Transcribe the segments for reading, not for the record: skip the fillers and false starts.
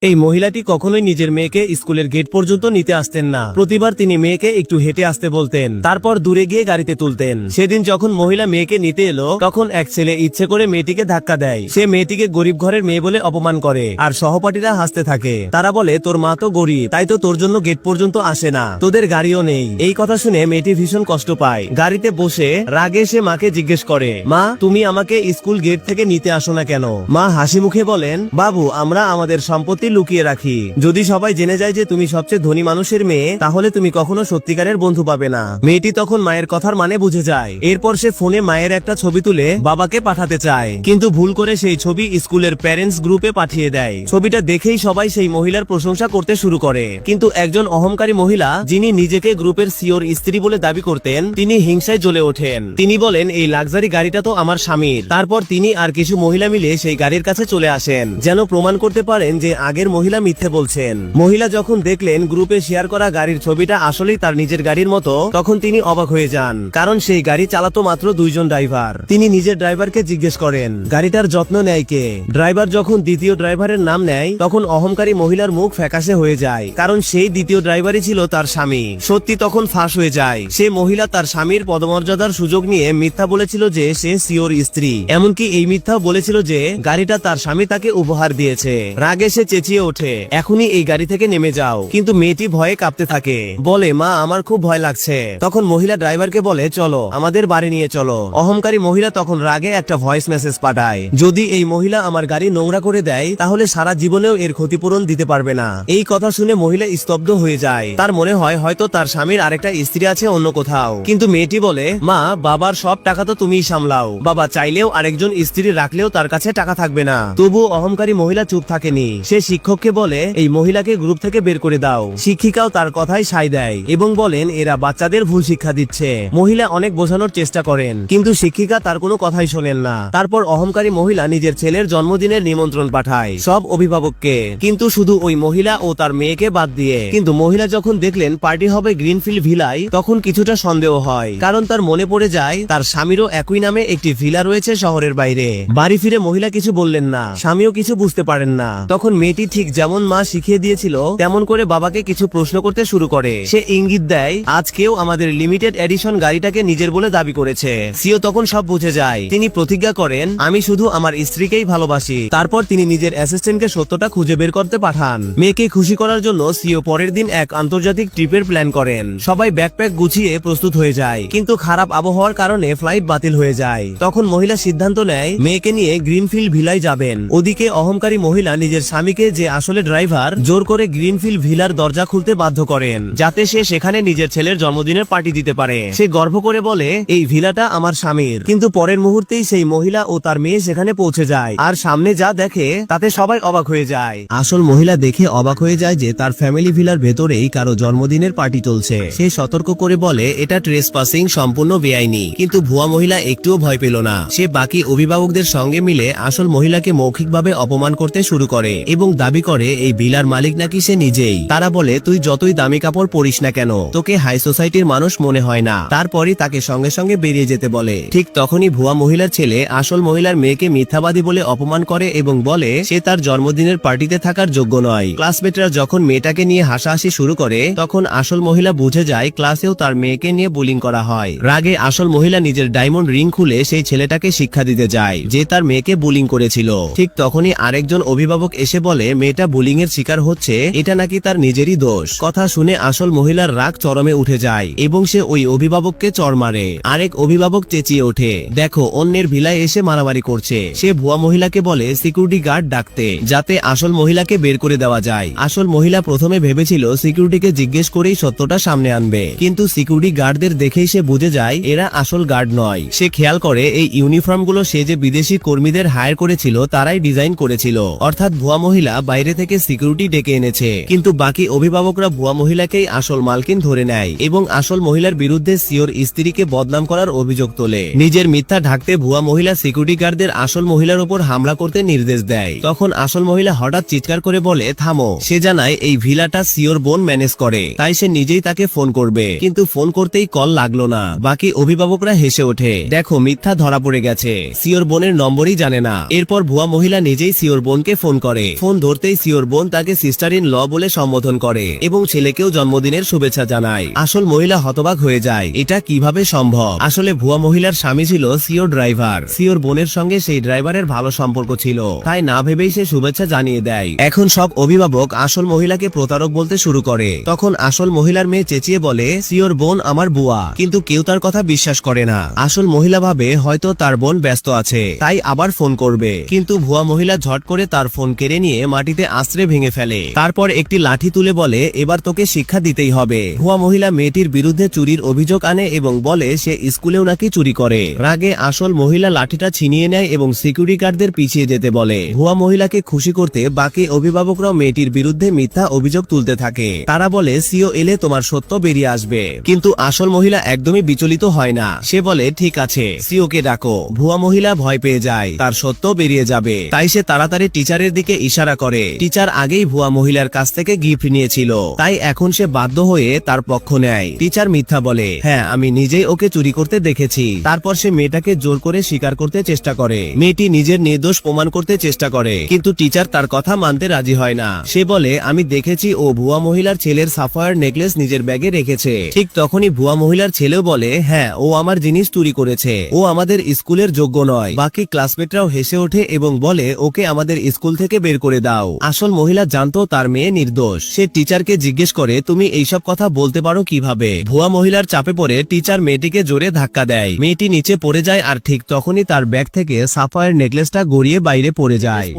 এই মহিলাটি কখনোই নিজের মেয়েকে স্কুলের গেট পর্যন্ত নিতে আসতেন না। প্রতিবার তিনি মেয়েকে একটু হেঁটে আসতে বলতেন, তারপর দূরে গিয়ে গাড়িতে তুলতেন। সেদিন যখন মহিলা মেয়েকে নিতে এলো, তখন এক ছেলে ইচ্ছে করে মেয়েটিকে ধাক্কা দেয়। সে মেয়েটিকে গরিব ঘরের মেয়ে বলে অপমান করে, আর সহপাঠীরা হাসতে থাকে। তারা বলে, তোর মা তো গরিব, তাই তো তোর জন্য গেট পর্যন্ত আসে না, তোদের গাড়িও নেই। এই কথা শুনে মেয়েটি ভীষণ কষ্ট পায়। গাড়িতে বসে রাগে সে মাকে জিজ্ঞেস করে, মা তুমি আমাকে স্কুল গেট থেকে নিতে আসো না কেন? মা হাসি মুখে বলেন, বাবু আমরা আমাদের সম্পত্তি লুকিয়ে রাখি। যদি সবাই জেনে যায় যে তুমি সবচেয়ে ধনী মানুষের মেয়ে, তাহলে তুমি কখনো সত্যিকারের বন্ধু পাবে না। মেয়েটি তখন মায়ের কথার মানে বুঝে যায়। এরপর সে ফোনে মায়ের একটা ছবি তুলে বাবাকে পাঠাতে চায়, কিন্তু ভুল করে সেই ছবি স্কুলের প্যারেন্টস গ্রুপে পাঠিয়ে দেয়। ছবিটা দেখেই সবাই সেই মহিলার প্রশংসা করতে শুরু করে, কিন্তু একজন অহংকারী মহিলা, যিনি নিজেকে গ্রুপের সিওর স্ত্রী বলে দাবি করতেন, তিনি হিংসায় জ্বলে ওঠেন। তিনি বলেন, এই লাক্সারি গাড়িটা তো আমার স্বামীর। তারপর তিনি আর কিছু মহিলা মিলে সেই গাড়ির কাছে চলে আসেন, যেন প্রমাণ করতে পারেন যে আগের মহিলা মিথ্যে বলছেন। মহিলা যখন দেখলেন গ্রুপে শেয়ার করা গাড়ির ছবিটা আসলেই তার নিজের গাড়ির মতো, তখন তিনি অবাক হয়ে যান, কারণ সেই গাড়ি চালাতো মাত্র দুইজন ড্রাইভার। তিনি নিজের ড্রাইভারকে জিজ্ঞেস করেন, গাড়িটার যত্ন নেয় কে? ড্রাইভার যখন দ্বিতীয় ড্রাইভারের নাম নেয়, তখন অহংকারী মহিলার মুখ ফ্যাকাশে হয়ে যায়, কারণ সেই দ্বিতীয় ড্রাইভারই ছিল তার স্বামী। সত্যি তখন ফাঁস হয়ে যায়। সে মহিলা তার স্বামীর পদমর্যাদার সুযোগ নিয়ে মিথ্যা বলেছিল যে সে সিওর স্ত্রী। এমনকি এই মিথ্যাও বলেছিল যে গাড়িটা তার স্বামী তাকে উপহার দিয়েছে। রাগে সে চেঁচিয়ে ওঠে, এখনই এই গাড়ি থেকে নেমে যাও। কিন্তু মেয়েটি ভয়ে কাঁপতে থাকে, বলে, মা আমার খুব ভয় লাগছে। তখন মহিলা ড্রাইভারকে বলে, চলো আমাদের বাড়ি নিয়ে চলো। অহংকারী মহিলা তখন রাগে একটা ভয়েস মেসেজ পাঠায়, যদি এই মহিলা আমার গাড়ি নোংরা করে দেয়, তাহলে সারা জীবনেও এর ক্ষতিপূরণ দিতে পারবে না। এই কথা শুনে মহিলা স্তব্ধ হয়ে যায়। তার মনে হয় হয়তো তার স্বামীর আরেকটা স্ত্রী আছে অন্য কোথাও। কিন্তু মেয়েটি বলে, মা বাবার সব টাকা তো তুমিই সামলাও, বাবা চাইলেও আরেকজন স্ত্রী রাখলেও তার কাছে টাকা থাকবে না। তবুও অহংকারী মহিলা চুপ থাকেনি। সে শিক্ষককে বলে, এই মহিলাকে গ্রুপ থেকে বের করে দাও। শিক্ষিকাও তার কথাই সায় দেয় এবং বলেন, এরা বাচ্চাদের ভুল শিক্ষা দিচ্ছে। মহিলা অনেক বোঝানোর চেষ্টা করেন, কিন্তু শিক্ষিকা তার কোনো কথাই শোনেন না। তারপর অহংকারী মহিলা নিজের ছেলের জন্মদিনের নিমন্ত্রণ পাঠায় সব অভিভাবককে, কিন্তু শুধু ওই মহিলা ও তার মেয়েকে বাদ দিয়ে। কিন্তু মহিলা যখন দেখলেন পার্টি হবে গ্রিনফিল্ড ভিলায়, তখন কিছুটা সন্দেহ হয়, কারণ তার মনে পড়ে যায় তার স্বামীরও একই নামে একটি ভিলা রয়েছে শহরের বাইরে। বাড়ি ফিরে মহিলা কিছু বললেন না, স্বামীও কিছু বুঝতে পারেন না। তখন মেয়েটি ঠিক যেমন মা শিখিয়ে দিয়েছিল তেমন করে বাবাকে কিছু প্রশ্ন করতে শুরু করে। সে ইঙ্গিত দেয়, আজ কেউ আমাদের লিমিটেড এডিশন গাড়িটাকে নিজের বলে দাবি করেছে। সিও তখন সব বুঝে যায়। তিনি প্রতিজ্ঞা করেন, আমি শুধু আমার স্ত্রীকেই ভালোবাসি। তারপর তিনি নিজের অ্যাসিস্ট্যান্টকে সত্যটা খুঁজে বের করতে পাঠান। মেয়েকে খুশি করার জন্য সিও পরের দিন এক আন্তর্জাতিক ট্রিপের প্ল্যান করেন। সবাই ব্যাকপ্যাক গুছিয়ে প্রস্তুত হয়ে যায়, কিন্তু খারাপ আবহাওয়ার কারণে ফ্লাইট বাতিল হয়ে যায়। তখন মহিলা সিদ্ধান্ত নেয় মেয়েকে নিয়ে গ্রিনফিল্ড ভিলায় যাবেন। ওদিকে অহংকারী মহিলা নিজের স্বামীকে, যে আসলে ড্রাইভার, জোর করে গ্রিনফিল্ড ভিলার দরজা খুলতে বাধ্য করেন, যাতে সে সেখানে নিজের ছেলের জন্মদিনের পার্টি দিতে পারে। সে গর্ব করে বলে, এই ভিলাটা আমার স্বামীর। কিন্তু পরের মুহূর্তেই সেই মহিলা ও তার মেয়ে সেখানে পৌঁছে যায়, আর সামনে যা দেখে তাতে সবাই অবাক হয়ে যায়। আসল মহিলা দেখে অবাক হয়ে যায় যে তার ফ্যামিলি ভিলার ভেতরেই কারো জন্মদিনের পার্টি চলছে। সে সতর্ক করে বলে, এটা ট্রেসপাসিং, সম্পূর্ণ বেআইনি। কিন্তু ভুয়া মহিলা একটুও ভয় পেল না। সে বাকি অভিভাবকদের সঙ্গে মিলে আসল মহিলাকে মৌখিকভাবে অপমান করতে শুরু করে এবং দাবি করে এই ভিলার মালিক নাকি সে নিজেই। তারা বলে, তুই যতই দামি কাপড় পরিস না কেন, তোকে হাই সোসাইটির মানুষ মনে হয় না। তারপরই তাকে সঙ্গে সঙ্গে বেরিয়ে যেতে বলে। ঠিক তখনই ভুয়া মহিলার ছেলে আসল মহিলার মেয়েকে মিথ্যাবাদী বলে অপমান করে এবং বলে সে তার জন্মদিনের পার্টিতে থাকার যোগ্য নয়। ক্লাসমেটরা যখন মেয়েটাকে নিয়ে হাসাহাসি শুরু করে, তখন আসল মহিলা বুঝে যায় ক্লাসেও তার মেয়েকে নিয়ে বুলিং করা হয়। রাগে আসল মহিলা নিজের ডায়মন্ড রিং খুলে সেই ছেলেটাকে শিক্ষা দিতে যায় যে তার মেয়েকে বুলিং করেছিল। ঠিক তখনই আরেকজন অভিভাবক এসে বলে মেয়েটা বুলিং এর শিকার হচ্ছে, এটা নাকি তার নিজেরই দোষ। কথা শুনে আসল মহিলার রাগ চরমে উঠে যায় এবং সে ওই অভিভাবককে চড় মারে। আরেক অভিভাবক চেঁচিয়ে ওঠে, দেখো অন্যের ভিলায় এসে মারামারি করছে। সে ভুয়া মহিলাকে বলে সিকিউরিটি গার্ড ডাকতে, যাতে আসল মহিলাকে বের করে দেওয়া যায়। আসল মহিলা প্রথমে ভেবেছিল সিকিউরিটিকে জিজ্ঞেস করেই সত্যটা সামনে আনবে, কিন্তু সিকিউরিটি গার্ডদের দেখেই সে বুঝে যায় এরা আসল গার্ড নয়। সে খেয়াল করে এই ইউনিফর্মগুলো সে যে বিদেশি কর্মীদের হায়ার করেছিল তারাই ডিজাইন করেছিল, অর্থাৎ ভুয়া মহিলা বাইরে থেকে সিকিউরিটি ডেকে এনেছে। কিন্তু বাকি অভিভাবকরা ভুয়া মহিলাকেই আসল মালকিন ধরে নেয় এবং আসল মহিলার বিরুদ্ধে সিওর স্ত্রীকে বদনাম করার অভিযোগ তোলে। নিজের মিথ্যা ঢাকতে ভুয়া মহিলা সিকিউরিটি গার্ডদের আসল মহিলার উপর হামলা করতে নির্দেশ দেয়। তখন আসল মহিলা হঠাৎ চিৎকার করে বলে, থামো। সে জানায় এই ভিলাটা সিওর বোন ম্যানেজ করে, তাই সে নিজেই তাকে ফোন করবে। কিন্তু ফোন করতেই কল লাগলো না। বাকি অভিভাবকরা হেসে ওঠে, দেখো মিথ্যা ধরা পড়ে গেছে, সিওর বোনের নম্বরই জানে না। এরপর ভুয়া মহিলা নিজেই সিওর বোনকে ফোন করে। ফোন করতেই সিওর বোন তাকে সিস্টার ইন ল বলে সম্বোধন করে এবং ছেলেকেও জন্মদিনের শুভেচ্ছা জানায়। আসল মহিলা হতবাক হয়ে যায়, এটা কিভাবে সম্ভব। আসলে ভুয়া মহিলার স্বামী ছিল সিওর ড্রাইভার। সিওর বোনের সঙ্গে সেই ড্রাইভারের ভালো সম্পর্ক ছিল, তাই না ভেবেই সে শুভেচ্ছা জানিয়ে দেয়। এখন সব অভিভাবক আসল মহিলাকে প্রতারক বলতে শুরু করে। তখন আসল মহিলার মেয়ে চেঁচিয়ে বলে, সিওর বোন আমার বুয়া, কিন্তু কেউ তার কথা বিশ্বাস করে না। আসল মহিলা ভাবে হয়তো তার বোন ব্যস্ত আছে, তাই আবার ফোন করবে, কিন্তু ভুয়া মহিলা ঝট করে তার ফোন কেড়ে নিয়ে মাটিতে আশ্রে ভেঙে ফেলে। তারপর একটি লাঠি তুলে বলে, এবার তোকে শিক্ষা দিতেই হবে। ভুয়া মহিলা মেয়েটির বিরুদ্ধে চুরির অভিযোগ আনে এবং বলে সে স্কুলেও নাকি চুরি করে। রাগে আসল মহিলা লাঠিটা ছিনিয়ে নেয় এবং সিকিউরিটি গার্ডদের পিছিয়ে যেতে বলে। ভুয়া মহিলাকে খুশি করতে বাকি অভিভাবকরাও মেয়েটির বিরুদ্ধে মিথ্যা অভিযোগ তুলতে থাকে। তারা বলে সিও এলে তোমার সত্য বেরিয়ে আসবে, কিন্তু আসল মহিলা একদমই বিচলিত হয় না। সে বলে ঠিক আছে, সিওকে ডাকো। ভুয়া মহিলা ভয় পেয়ে যায়, তার সত্য বেরিয়ে যাবে, তাই সে তাড়াতাড়ি টিচারের দিকে ইশারা করে। টিচার আগেই ভুয়া মহিলার কাছ থেকে গিফট নিয়েছিল, তাই এখন সে বাধ্য হয়ে তার পক্ষ নেয়। টিচার মিথ্যা বলে, হ্যাঁ আমি নিজেই ওকে চুরি করতে দেখেছি। তারপর সে মেয়েটাকে জোর করে স্বীকার করতে চেষ্টা করে। মেয়েটি নিজের নির্দোষ প্রমাণ করতে চেষ্টা করে, কিন্তু টিচার তার কথা মানতে রাজি হয় না। সে বলে আমি দেখেছি ও ভুয়া মহিলার ছেলের সাফায়ার নেকলেস নিজের ব্যাগে রেখেছে। ঠিক তখনই ভুয়া মহিলার ছেলেও বলে, হ্যাঁ ও আমার জিনিস চুরি করেছে, ও আমাদের স্কুলের যোগ্য নয়। বাকি ক্লাসমেটরাও হেসে ওঠে এবং বলে ওকে আমাদের স্কুল থেকে বের করে দাও। আসল মহিলা জানতো তার মেয়ে নির্দোষ। সে টিচারকে জিজ্ঞেস করে, তুমি এইসব কথা বলতে পারো কিভাবে? ভুয়া মহিলার চাপে পড়ে টিচার মেয়েটিকে জোরে ধাক্কা দেয়। মেয়েটি নিচে পড়ে যায় আর ঠিক তখনই তার ব্যাগ থেকে সাফায়ার নেকলেসটা গড়িয়ে বাইরে পড়ে যায়।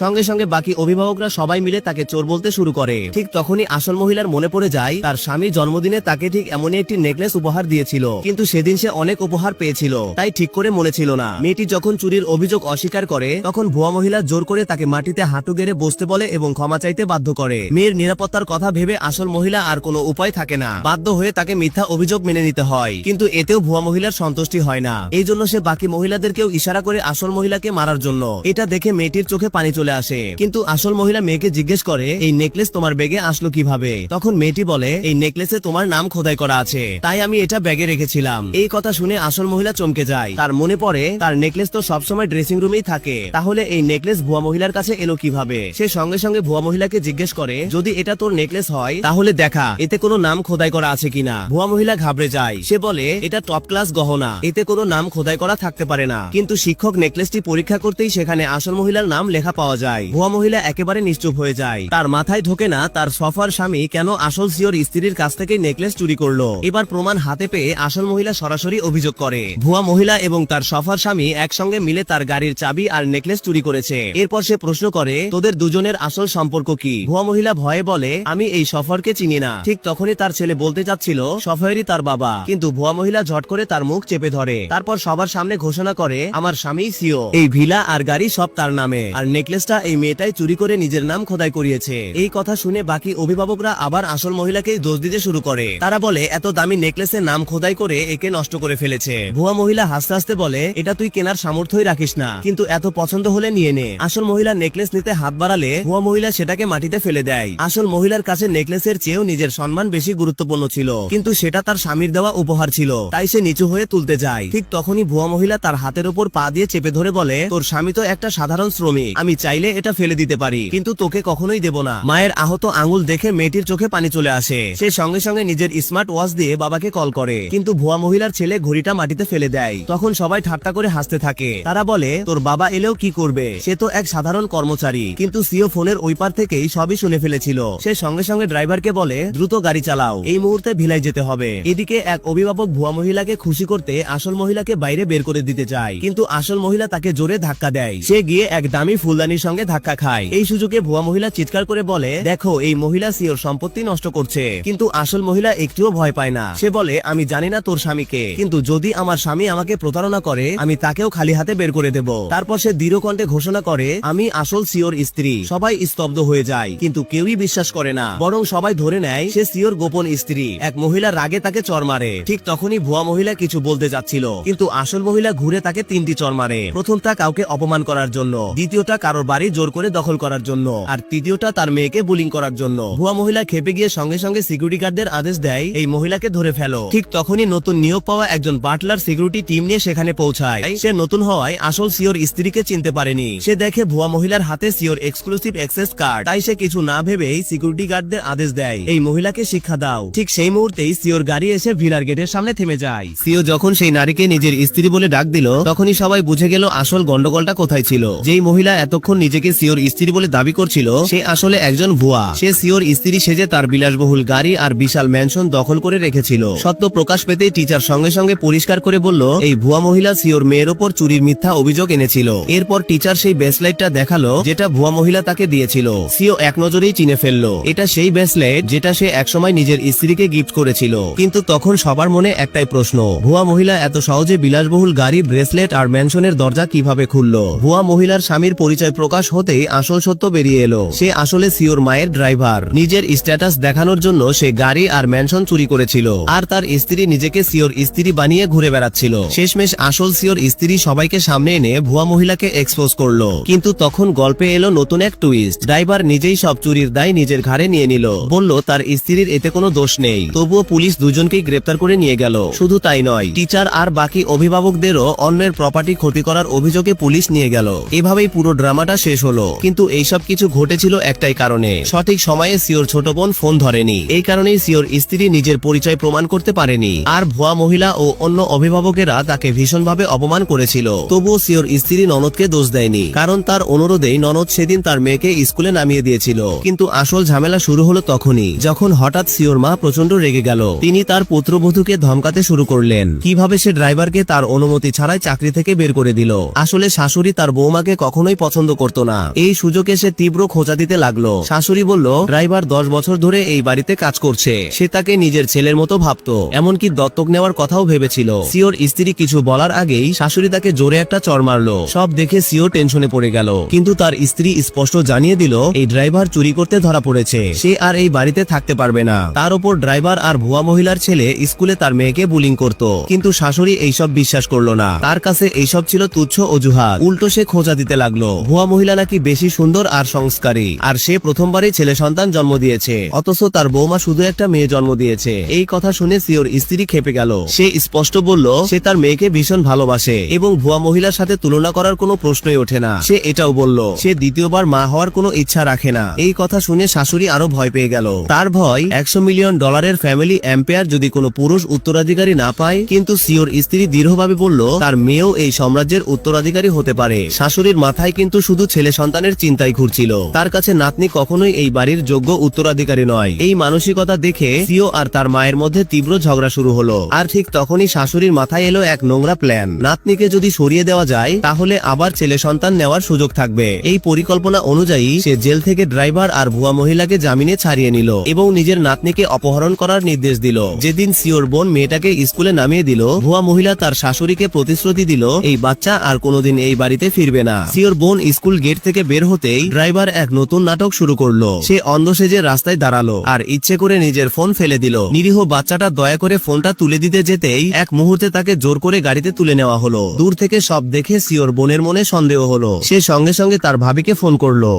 সঙ্গে সঙ্গে বাকি অভিভাবকরা সবাই মিলে তাকে চোর বলতে শুরু করে। ঠিক তখনই আসল মহিলার মনে পড়ে যায় তার স্বামী জন্মদিনে তাকে ঠিক এমনই একটি নেকলেস উপহার দিয়েছিল, কিন্তু সেদিন সে অনেক উপহার পেয়েছিল, তাই ঠিক করে মনে ছিল না। মেয়েটি যখন চুরির অভিযোগ অস্বীকার করে তখন ভুয়া মহিলা জোর করে তাকে মাটিতে হাঁটু গেড়ে বসতে বলে এবং ক্ষমা চাইতে বাধ্য করে। মেয়ের নিরাপত্তার কথা ভেবে আসল মহিলা আর কোনো উপায় থাকে না, বাধ্য হয়ে তাকে মিথ্যা অভিযোগ মেনে নিতে হয়। কিন্তু এতেও ভুয়া মহিলার সন্তুষ্টি হয় না, এই জন্য সে বাকি মহিলাদেরকেও ইশারা করে আসল মহিলাকে মারার জন্য। এটা দেখে মেয়েটির চোখে পানি চলে আসে, কিন্তু আসল মহিলা মেয়েকে জিজ্ঞেস করে এই নেকলেস তোমার ব্যাগে আসলো কিভাবে? তখন মেয়েটি বলে, এই নেকলেসে তোমার নাম খোদাই করা আছে, তাই আমি এটা ব্যাগে রেখেছিলাম। এই কথা শুনে আসল মহিলা চমকে যায়। তার মনে পড়ে তার নেকলেস তো সবসময় ড্রেসিং রুমেই থাকে, তাহলে এই নেকলেস ভুয়া মহিলার কাছে এলো কিভাবে? সে সঙ্গে সঙ্গে ভুয়া মহিলাকে জিজ্ঞেস করে, যদি এটা তোর নেকলেস হয় তাহলে দেখা এতে কোনো নাম খোদাই করা আছে কিনা। ভুয়া মহিলা ঘাবড়ে যায়। সে বলে, এটা টপ ক্লাস গহনা, এতে কোনো নাম খোদাই করা থাকতে পারে না। কিন্তু শিক্ষক নেকলেসটি পরীক্ষা করতেই সেখানে আসল মহিলার নাম লেখা পাওয়া যায়। ভুয়া মহিলা একেবারে নিশ্চুপ হয়ে যায়। তার মাথায় ঢোকে না তার সফার স্বামী কেন আসল সিওর স্ত্রীর কাছ থেকে নেকলেস চুরি করলো। এবার প্রমাণ হাতে পেয়ে আসল মহিলা সরাসরি অভিযোগ করে ভুয়া মহিলা এবং তার সফার স্বামী একসঙ্গে মিলে তার গাড়ির চাবি আর নেকলেস চুরি করেছে। এরপর সে প্রশ্ন করে, তোদের দুজনের আসল সম্পর্ক কি? ভুয়া মহিলা ভয়ে বলে, আমি এই সফরকে চিনি না। ঠিক তখনই তার ছেলে বলতে চাচ্ছিল সফারেরই তার বাবা, কিন্তু ভুয়া মহিলা ঝট করে তার মুখ চেপে ধরে। তারপর সবার সামনে ঘোষণা করে, আমার স্বামী সিও, এই ভিলা আর গাড়ি সব তার নামে, আর নেকলেসটা এই মেয়েটাই চুরি করে নিজের নাম খোদাই করিয়েছে। এই কথা শুনে বাকি অভিভাবকরা আবার আসল মহিলাকে দোষ দিতে শুরু করে। তারা বলে এত দামি নেকলেসের নাম খোদাই করে একে নষ্ট করে ফেলেছে। ভুয়া মহিলা হাসতে হাসতে বলে, এটা তুই কেনার সামর্থ্যই রাখিস না, কিন্তু এত পছন্দ হলে নিয়ে নে। আসল মহিলা নেকলেস নিতে হাত বাড়ালে ভুয়া মহিলা সেটাকে মাটিতে ফেলে দেয়। আসল মহিলার কাছে নেকলেসের চেয়েও নিজের সম্মান বেশি গুরুত্বপূর্ণ ছিল, কিন্তু সেটা তার স্বামীর দেওয়া উপহার ছিল, তাই সে নিচু হয়ে তুলতে যায়। ঠিক তখনই ভুয়া মহিলা তার হাতের উপর পা দিয়ে চেপে ধরে বলে, তোর স্বামী তো একটা সাধারণ শ্রমিক, আমি চাইলে এটা ফেলে দিতে পারি, কিন্তু তোকে কখনোই দেব না। মায়ের আহত আঙুল দেখে মেয়েটির চোখে পানি চলে আসে। সে সঙ্গে সঙ্গে নিজের স্মার্ট ওয়াচ দিয়ে বাবাকে কল করে, কিন্তু ভুয়া মহিলার ছেলে ঘড়িটা মাটিতে ফেলে দেয়। তখন সবাই ঠাট্টা করে হাসতে থাকে। তারা বলে, তোর বাবা এলেও কি করবে, সে তো এক সাধারণ কর্মচারী। কিন্তু সিও ফোনের ওই পার থেকেই সবই শুনে ফেলেছিল। সে সঙ্গে সঙ্গে ড্রাইভারকে বলে, দ্রুত গাড়ি চালাও, এই মুহূর্তে ভিলাই যেতে হবে। এদিকে এক অভিভাবক ভুয়া মহিলাকে খুশি করতে আসল মহিলাকে বাইরে বের করে দিতে চায়, কিন্তু আসল মহিলা তাকে জোরে ধাক্কা দেয়। সে গিয়ে এক দামি ফুলদানির সঙ্গে ধাক্কা খায়। এই সুযোগে ভুয়া মহিলা চিৎকার করে বলে, দেখো এই মহিলা সিওর সম্পত্তি নষ্ট করছে। কিন্তু আসল মহিলা একটুও ভয় পায় না। সে বলে, আমি জানি না তোর স্বামীকে, কিন্তু যদি আমার স্বামী আমাকে প্রতারণা করে আমি তাকেও খালি হাতে বের করে দেব। তারপর সে দৃঢ় কণ্ঠে ঘোষণা করে, আমি আসল সিওর স্ত্রী। সবাই স্তব্ধ হয়ে যায়, কিন্তু কেউই বিশ্বাস করে না, বরং সবাই ধরে নেয় সে সিওর গোপন স্ত্রী। এক মহিলা রাগে তাকে চড় মারে। ঠিক তখনই ভুয়া মহিলা কিছু বলতে যাচ্ছিল, কিন্তু আসল মহিলা ঘুরে তাকে 3টি চড় মারে। প্রথমটা কাউকে অপমান করার জন্য, দ্বিতীয়টা কারোর বাড়ি জোর করে দখল করার জন্য, আর তৃতীয়টা তার মেয়েকে বুলিং করার জন্য। ভুয়া মহিলা খেপে গিয়ে সঙ্গে সঙ্গে সিকিউরিটি গার্ডদের আদেশ দেয়, এই মহিলাকে ধরে ফেলো। ঠিক তখনই নতুন নিয়োগ পাওয়া একজন বাটলার সিকিউরিটি টিম নিয়ে সেখানে পৌঁছায়। সে নতুন হওয়ায় আসল সিওর স্ত্রীকে চিনতে পারেনি। সে দেখে ভুয়া মহিলার হাতে সিওর এক্সক্লুসিভ অ্যাক্সেস কার্ড। তাই সে কিছু না ভেবেই সিকিউরিটি গার্ডদের আদেশ দেয়, এই মহিলাকে শিক্ষা দাও। ঠিক সেই মুহূর্তেই সিওর গাড়ি এসে ভিলার গেটের সামনে থেমে যায়। সিও যখন সেই নারীকে নিজের স্ত্রী বলে ডাক দিল, তখনই সবাই বুঝে গেল আসল গন্ডগোলটা কোথায় ছিল। যেই মহিলা এতক্ষণ নিজেকে সিওর স্ত্রী বলে দাবি করছিল, সে আসলে একজন ভুয়া। সে সিওর স্ত্রী সেজে তার বিলাসবহুল গাড়ি আর বিশাল ম্যানশন দখল করে রেখেছিল। সত্য প্রকাশ পেতে টিচার সঙ্গে সঙ্গে পরিষ্কার করে বলল, এই ভুয়া মহিলা সিওর মেয়ের ওপর চুরির মিথ্যা অভিযোগ এনেছিল। এরপর টিচার সেই ব্রেসলেটটা দেখালো যেটা ভুয়া মহিলা তাকে দিয়েছিল। সিও এক নজরেই চিনে ফেললো এটা সেই ব্রেসলেট যেটা সে একসময় নিজের স্ত্রীকে গিফট করেছিল। কিন্তু তখন সবার মনে একটাই প্রশ্ন, ভুয়া মহিলা এত সহজে বিলাসবহুল গাড়ি, ব্রেসলেট আর ম্যানশনের দরজা কিভাবে খুললো? ভুয়া মহিলার স্বামীর পরিচয় প্রকাশ হতেই আসল সত্য বেরিয়ে এলো। সে আসলে সিওর মায়ের ড্রাইভার। নিজের স্ট্যাটাস দেখানোর জন্য সে গাড়ি আর ম্যানশন চুরি করেছিল, আর তার স্ত্রী নিজেকে সিওর স্ত্রী বানিয়ে ঘুরে বেড়াচ্ছিল। শেষমেশ আসল সিওর স্ত্রী সবাইকে সামনে এনে ভুয়া মহিলাকে এক্সপোজ করলো। কিন্তু তখন গল্পে এলো নতুন এক টুইস্ট। ড্রাইভার নিজেই সব চুরির দায় নিজের ঘাড়ে নিয়ে নিল, বলল তার স্ত্রীর এতে কোনো দোষ নেই। তবুও পুলিশ দুজনকেই গ্রেপ্তার করে নিয়ে গেল। শুধু তাই নয়, টিচার আর বাকি অভিভাবকদেরও অন্যের প্রপার্টি ক্ষতি করার অভিযোগে পুলিশ নিয়ে গেল। এভাবেই পুরো ড্রামাটা শেষ হলো। কিন্তু এইসব কিছু ঘটেছিল একটাই কারণে, সঠিক সময়ে সিওর ছোট বোন ফোন ধরেনি। এই কারণেই সিওর স্ত্রী নিজের পরিচয় প্রমাণ করতে পারেনি, আর ভুয়া মহিলা ও অন্য অভিভাবকেরা তাকে ভীষণভাবে অপমান করেছিল। তবুও সিওর স্ত্রী ননদকে দোষ দেয়নি, কারণ তার অনুরোধেই ননদ সেদিন তার মেয়েকে স্কুলে নামিয়ে দিয়েছিল। কিন্তু আসল ঝামেলা শুরু হলো তখনই, যখন হঠাৎ সিওর মা প্রচন্ড রেগে গেল। তিনি তার পুত্রবধূকে ধমকাতে শুরু করলেন, কিভাবে সে ড্রাইভারকে তার অনুমতি ছাড়াই চাকরি থেকে বের করে দিল। আসলে শাশুড়ি তার বৌমাকে কখনোই পছন্দ করত না। এই সুযোগে সে তীব্র খোঁচা দিতে লাগলো। শাশুড়ি বলল, ড্রাইভার 10 বছর ধরে এই বাড়িতে কাজ করছে, সে তাকে নিজের ছেলের মতো ভাবতো, এমনকি দত্তক নেওয়ার কথাও ভেবেছিল। সিওর স্ত্রী কিছু বলার আগেই শাশুড়ি তাকে জোরে একটা চড় মারলো। সব দেখে সিও টেনশনে পড়ে গেল, কিন্তু তার স্ত্রী স্পষ্ট জানিয়ে দিল, এই ড্রাইভার চুরি করতে ধরা পড়েছে, সে আর এই বাড়িতে থাকতে পারবে না। তার উপর ড্রাইভার আর ভুয়া মহিলার ছেলে স্কুলে তার মেয়েকে বুলিং করত। কিন্তু শাশুড়ি এইসব বিশ্বাস করলো না, তার কাছে এইসব ছিল তুচ্ছ অজুহাত। উল্টো সে খোঁজা দিতে লাগলো, ভুয়া মহিলা নাকি বেশি সুন্দর আর সংস্কারী, আর সে প্রথমবারই ছেলে সন্তান জন্ম দিয়েছে, অথচ তার বৌমা শুধু একটা মেয়ে জন্ম দিয়েছে। এই কথা শুনে সিওর স্ত্রী খেপে গেল। সে স্পষ্ট বলল, সে তার মেয়েকে ভীষণ ভালোবাসে এবং ভুয়া মহিলার সাথে তুলনা করার কোনো প্রশ্নই ওঠে না। সে এটাও বলল, সে দ্বিতীয়বার মা হওয়ার কোনো ইচ্ছা রাখে না। এই কথা শুনে শাশুড়ি আরো ভয় পেয়ে গেল। তার ভয়, $100 মিলিয়ন ফ্যামিলি এম্পায়ার যদি কোনো পুরুষ উত্তরাধিকারী না পায়। কিন্তু সিওর স্ত্রী দৃঢ়ভাবে বলল, তার মেয়েও এই সাম্রাজ্যের উত্তরাধিকারী হতে পারে। শাশুড়ির মাথায় কিন্তু শুধু ছেলে সন্তানের চিন্তাই ঘুরছিল, তার কাছে নাতনি কখনোই এই বাড়ির যোগ্য উত্তরাধিকারী নয়। এই মানসিকতা দেখে সিও আর তার মায়ের মধ্যে তীব্র ঝগড়া শুরু হলো। আর ঠিক তখনই শাশুড়ির মাথায় এলো এক নোংরা প্ল্যান। নাতনিকে যদি সরিয়ে দেওয়া যায়, তাহলে আবার ছেলে সন্তান নেওয়ার সুযোগ থাকবে। এই পরিকল্পনা অনুযায়ী সে জেল থেকে ড্রাইভার আর ভুয়া মহিলাকে জামিনে ছাড়িয়ে নিল এবং নিজের নাতনিকে অপহরণ করার নির্দেশ দিল। যেদিন সিওর বোন মেয়েটাকে স্কুলে নামিয়ে দিল, ভুয়া মহিলা তার শাশুড়িকে প্রতিশ্রুতি দিল, এই বাচ্চা আর কোনোদিন এই বাড়িতে ফিরবে না। সিওর বোন স্কুল গেট থেকে বের হতেই ড্রাইভার এক নতুন নাটক শুরু করলো। সে অন্ধ সেজে রাস্তায় দাঁড়ালো আর ইচ্ছে করে নিজের ফোন ফেলে দিল। নিরীহ বাচ্চাটা দয়া করে ফোনটা তুলে দিতে যেতেই এক মুহূর্তে তাকে জোর করে গাড়িতে তুলে নেওয়া হলো। দূর থেকে সব দেখে সিওর বোনের মনে সন্দেহ হলো। সে সঙ্গে সঙ্গে তার ভাবিকে ফোন করলো।